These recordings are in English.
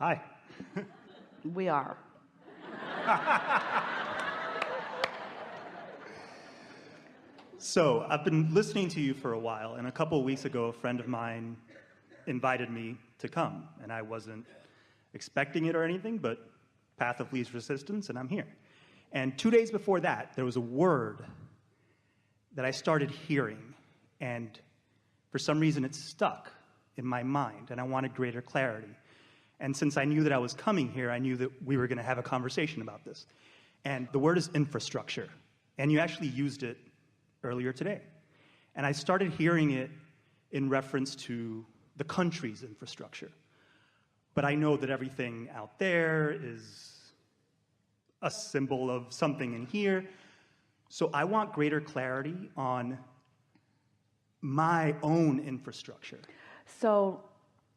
Hi. We are. So I've been listening to you for a while, and a couple of weeks ago, a friend of mine invited me to come, and I wasn't expecting it or anything, but path of least resistance, and I'm here. And 2 days before that, there was a word that I started hearing, and for some reason it stuck in my mind, and I wanted greater clarity. And since I knew that I was coming here, I knew that we were going to have a conversation about this. And the word is infrastructure, and you actually used it earlier today. And I started hearing it in reference to the country's infrastructure. But I know that everything out there is a symbol of something in here. So I want greater clarity on my own infrastructure. So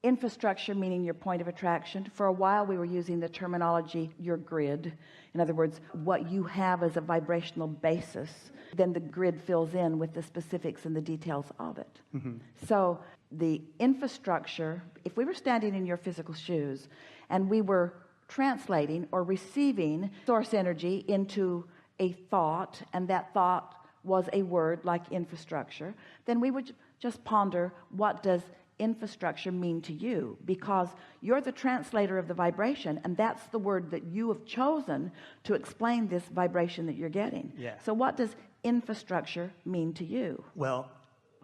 infrastructure, meaning your point of attraction. For a while we were using the terminology your grid. In other words, what you have as a vibrational basis, then the grid fills in with the specifics and the details of it. Mm-hmm. So the infrastructure, if we were standing in your physical shoes and we were translating or receiving source energy into a thought, and that thought was a word like infrastructure, then we would just ponder, what does infrastructure mean to you? Because you're the translator of the vibration, and that's the word that you have chosen to explain this vibration that you're getting. Yeah. So what does infrastructure mean to you? Well,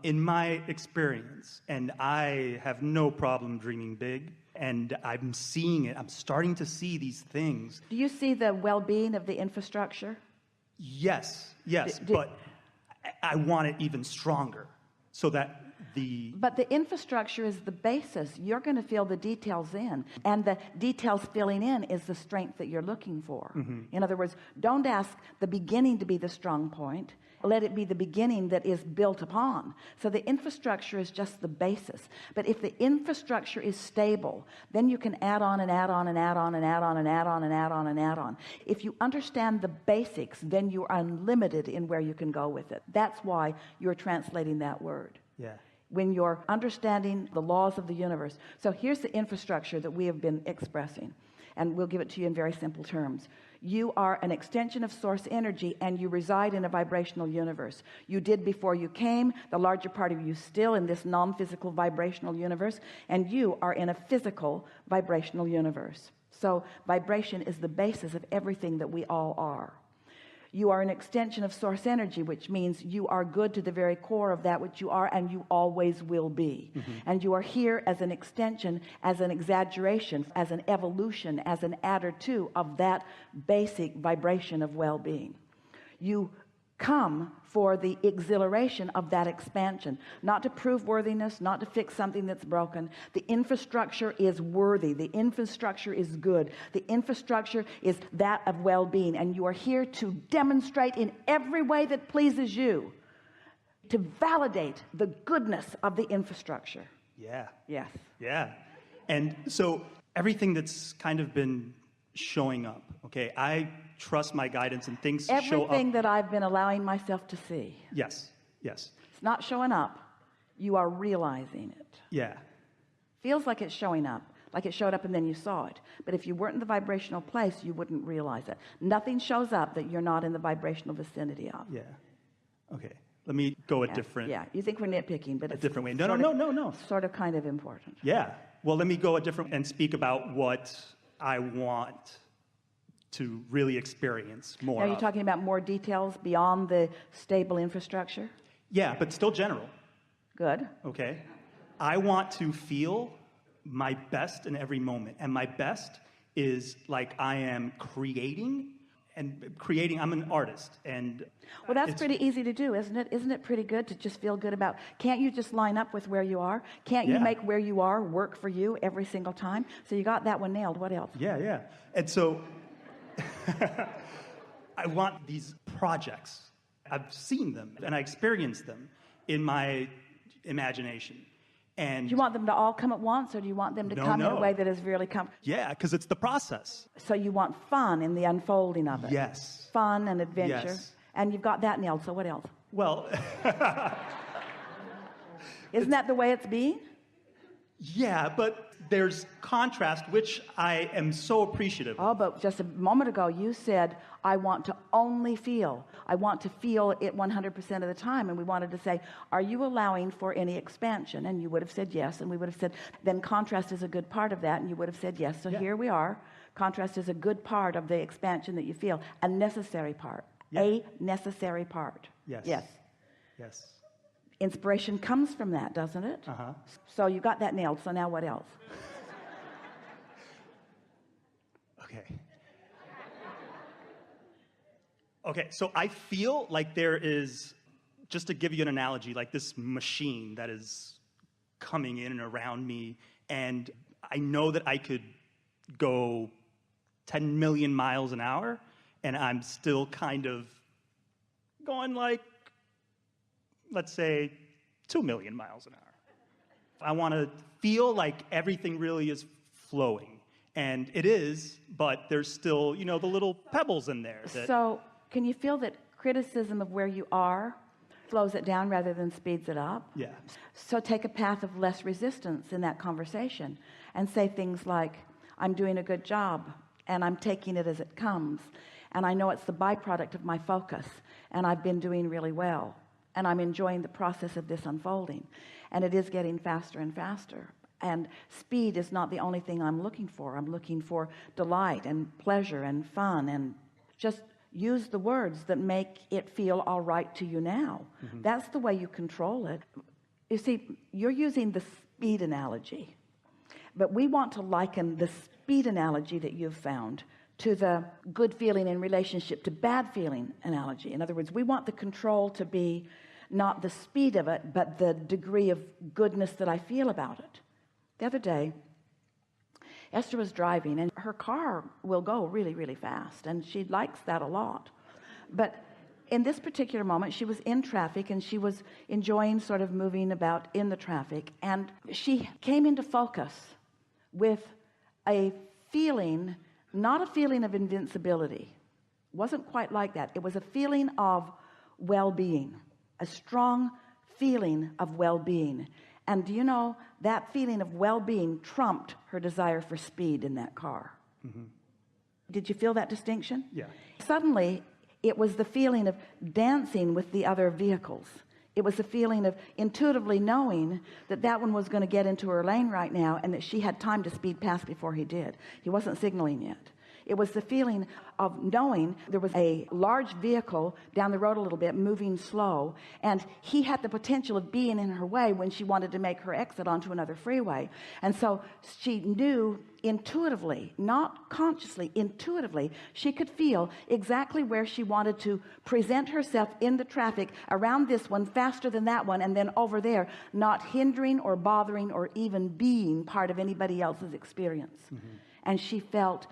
in my experience, and I have no problem dreaming big, and I'm seeing it, I'm starting to see these things. Do you see the well-being of the infrastructure? Yes, but I want it even stronger, so that But the infrastructure is the basis. You're going to fill the details in, and the details filling in is the strength that you're looking for. Mm-hmm. In other words, don't ask the beginning to be the strong point. Let it be the beginning that is built upon. So the infrastructure is just the basis. But if the infrastructure is stable, then you can add on and add on and add on and add on and add on and add on and add on. If you understand the basics, then you're unlimited in where you can go with it. That's why you're translating that word. Yeah. When you're understanding the laws of the universe. So here's the infrastructure that we have been expressing, and we'll give it to you in very simple terms. You are an extension of source energy, and you reside in a vibrational universe. You did before you came, the larger part of you still in this non-physical vibrational universe, and you are in a physical vibrational universe. So vibration is the basis of everything that we all are. You are an extension of source energy, which means you are good to the very core of that which you are, and you always will be. Mm-hmm. And you are here as an extension, as an exaggeration, as an evolution, as an adder to of that basic vibration of well-being. You come for the exhilaration of that expansion, not to prove worthiness, not to fix something that's broken. The infrastructure is worthy. The infrastructure is good. The infrastructure is that of well-being, and you are here to demonstrate in every way that pleases you, to validate the goodness of the infrastructure. Yeah. Yes. Yeah. And so everything that's kind of been showing up, okay, I trust my guidance and things show up. Everything that I've been allowing myself to see. Yes. It's not showing up. You are realizing it. Yeah. Feels like it's showing up, like it showed up and then you saw it. But if you weren't in the vibrational place, you wouldn't realize it. Nothing shows up that you're not in the vibrational vicinity of. Yeah. Okay. Let me go a different. Yeah. You think we're nitpicking, but it's a different way. No. Sort of kind of important. Yeah. Well, let me go a different and speak about what I want to really experience more. Are you talking about more details beyond the stable infrastructure? Yeah, but still general. Good. Okay. I want to feel my best in every moment. And my best is like I am creating. I'm an artist. And well, that's pretty easy to do, isn't it? Isn't it pretty good to just feel good about, can't you just line up with where you are? Can't you make where you are work for you every single time? So you got that one nailed. What else? Yeah. And so I want these projects. I've seen them and I experienced them in my imagination. And do you want them to all come at once, or do you want them to come in a way that is really comfortable? Yeah, because it's the process. So you want fun in the unfolding of it. Yes. Fun and adventure. Yes. And you've got that nailed, so what else? Well, isn't that the way it's being? Yeah, but there's contrast, which I am so appreciative of. Oh, but just a moment ago you said, I want to only feel. I want to feel it 100% of the time. And we wanted to say, are you allowing for any expansion? And you would have said yes. And we would have said, then contrast is a good part of that. And you would have said yes. So here we are. Contrast is a good part of the expansion that you feel. A necessary part. Yeah. A necessary part. Yes. Yes. Yes. Inspiration comes from that, doesn't it? So you got that nailed. So now what else? Okay, so I feel like there is, just to give you an analogy, like this machine that is coming in and around me, and I know that I could go 10 million miles an hour, and I'm still kind of going like, let's say, 2 million miles an hour. I want to feel like everything really is flowing, and it is, but there's still, you know, the little pebbles in there. So can you feel that criticism of where you are slows it down rather than speeds it up? Yeah. So take a path of less resistance in that conversation and say things like, I'm doing a good job and I'm taking it as it comes. And I know it's the byproduct of my focus and I've been doing really well. And I'm enjoying the process of this unfolding. And it is getting faster and faster. And speed is not the only thing I'm looking for. I'm looking for delight and pleasure and fun, and just use the words that make it feel all right to you now. That's the way you control it. You see, you're using the speed analogy, but we want to liken the speed analogy that you've found to the good feeling in relationship to bad feeling analogy. In other words, we want the control to be not the speed of it, but the degree of goodness that I feel about it. The other day, Esther was driving, and her car will go really, really fast, and she likes that a lot. But in this particular moment, she was in traffic, and she was enjoying sort of moving about in the traffic, and she came into focus with a feeling, not a feeling of invincibility. It wasn't quite like that. It was a feeling of well-being, a strong feeling of well-being. And do you know, that feeling of well-being trumped her desire for speed in that car. Did you feel that distinction? Yeah. Suddenly, it was the feeling of dancing with the other vehicles. It was the feeling of intuitively knowing that that one was going to get into her lane right now and that she had time to speed past before he did. He wasn't signaling yet. It was the feeling of knowing there was a large vehicle down the road a little bit moving slow, and he had the potential of being in her way when she wanted to make her exit onto another freeway. And so she knew intuitively, not consciously, intuitively, she could feel exactly where she wanted to present herself in the traffic around this one faster than that one, and then over there, not hindering or bothering or even being part of anybody else's experience. And she felt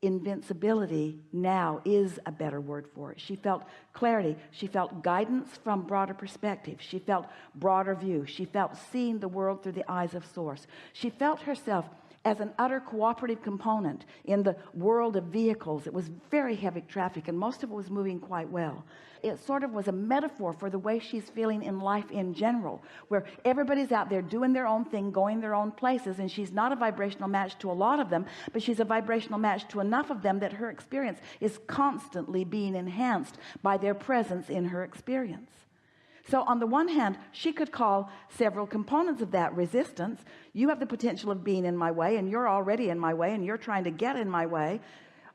invincibility now is a better word for it. She felt clarity. She felt guidance from broader perspective. She felt broader view. She felt seeing the world through the eyes of source. She felt herself as an utter cooperative component in the world of vehicles. It was very heavy traffic, and most of it was moving quite well. It sort of was a metaphor for the way she's feeling in life in general, where everybody's out there doing their own thing, going their own places, and she's not a vibrational match to a lot of them, but she's a vibrational match to enough of them that her experience is constantly being enhanced by their presence in her experience. So on the one hand, she could call several components of that resistance. You have the potential of being in my way, and you're already in my way, and you're trying to get in my way.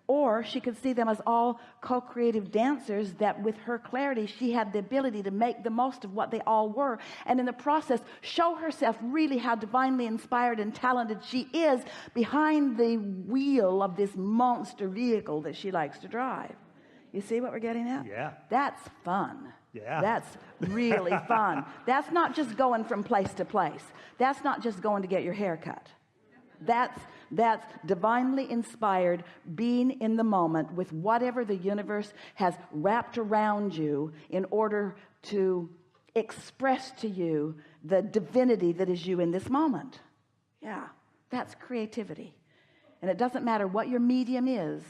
Or she could see them as all co-creative dancers that with her clarity, she had the ability to make the most of what they all were. And in the process, show herself really how divinely inspired and talented she is behind the wheel of this monster vehicle that she likes to drive. You see what we're getting at? Yeah. That's fun. Yeah. That's really fun. That's not just going from place to place. That's not just going to get your hair cut. That's divinely inspired, being in the moment with whatever the universe has wrapped around you in order to express to you the divinity that is you in this moment. Yeah, that's creativity. And it doesn't matter what your medium is.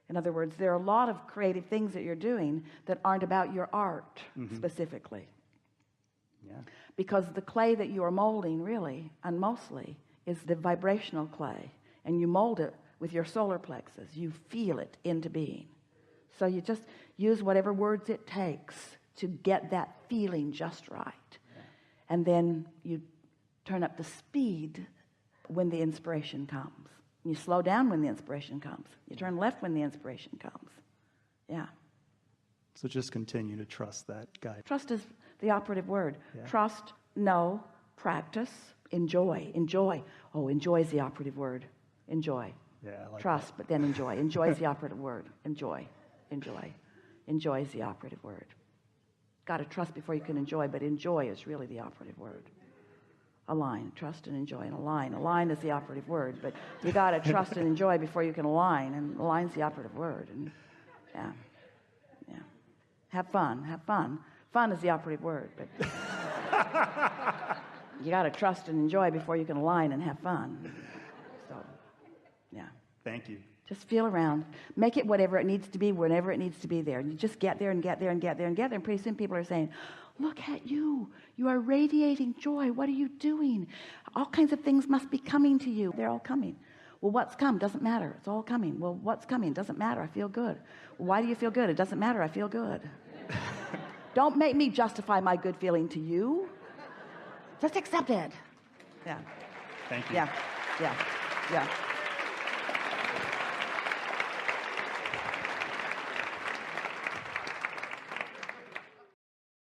In other words, there are a lot of creative things that you're doing that aren't about your art specifically. Yeah. Because the clay that you are molding really, and mostly, is the vibrational clay, and you mold it with your solar plexus. You feel it into being. So you just use whatever words it takes to get that feeling just right. And then you turn up the speed when the inspiration comes. You slow down when the inspiration comes. You turn left when the inspiration comes. Yeah. So just continue to trust that guide. Trust is the operative word. Yeah. Trust, know, practice, enjoy. Enjoy. Oh, enjoy is the operative word. Enjoy. Yeah, I like Trust, but then enjoy. Enjoy is the operative word. Enjoy. Enjoy. Enjoy is the operative word. Got to trust before you can enjoy, but enjoy is really the operative word. Align, trust and enjoy, and align. Align is the operative word, but you got to trust and enjoy before you can align, and align's the operative word. And yeah. Have fun. Fun is the operative word, but you got to trust and enjoy before you can align and have fun. So, yeah. Thank you. Just feel around. Make it whatever it needs to be, whenever it needs to be there. You just get there and get there and get there and get there. And pretty soon people are saying, look at you. You are radiating joy. What are you doing? All kinds of things must be coming to you. They're all coming. Well, what's come? Doesn't matter. It's all coming. Well, what's coming? Doesn't matter. I feel good. Well, why do you feel good? It doesn't matter. I feel good. Don't make me justify my good feeling to you. Just accept it. Yeah. Thank you. Yeah.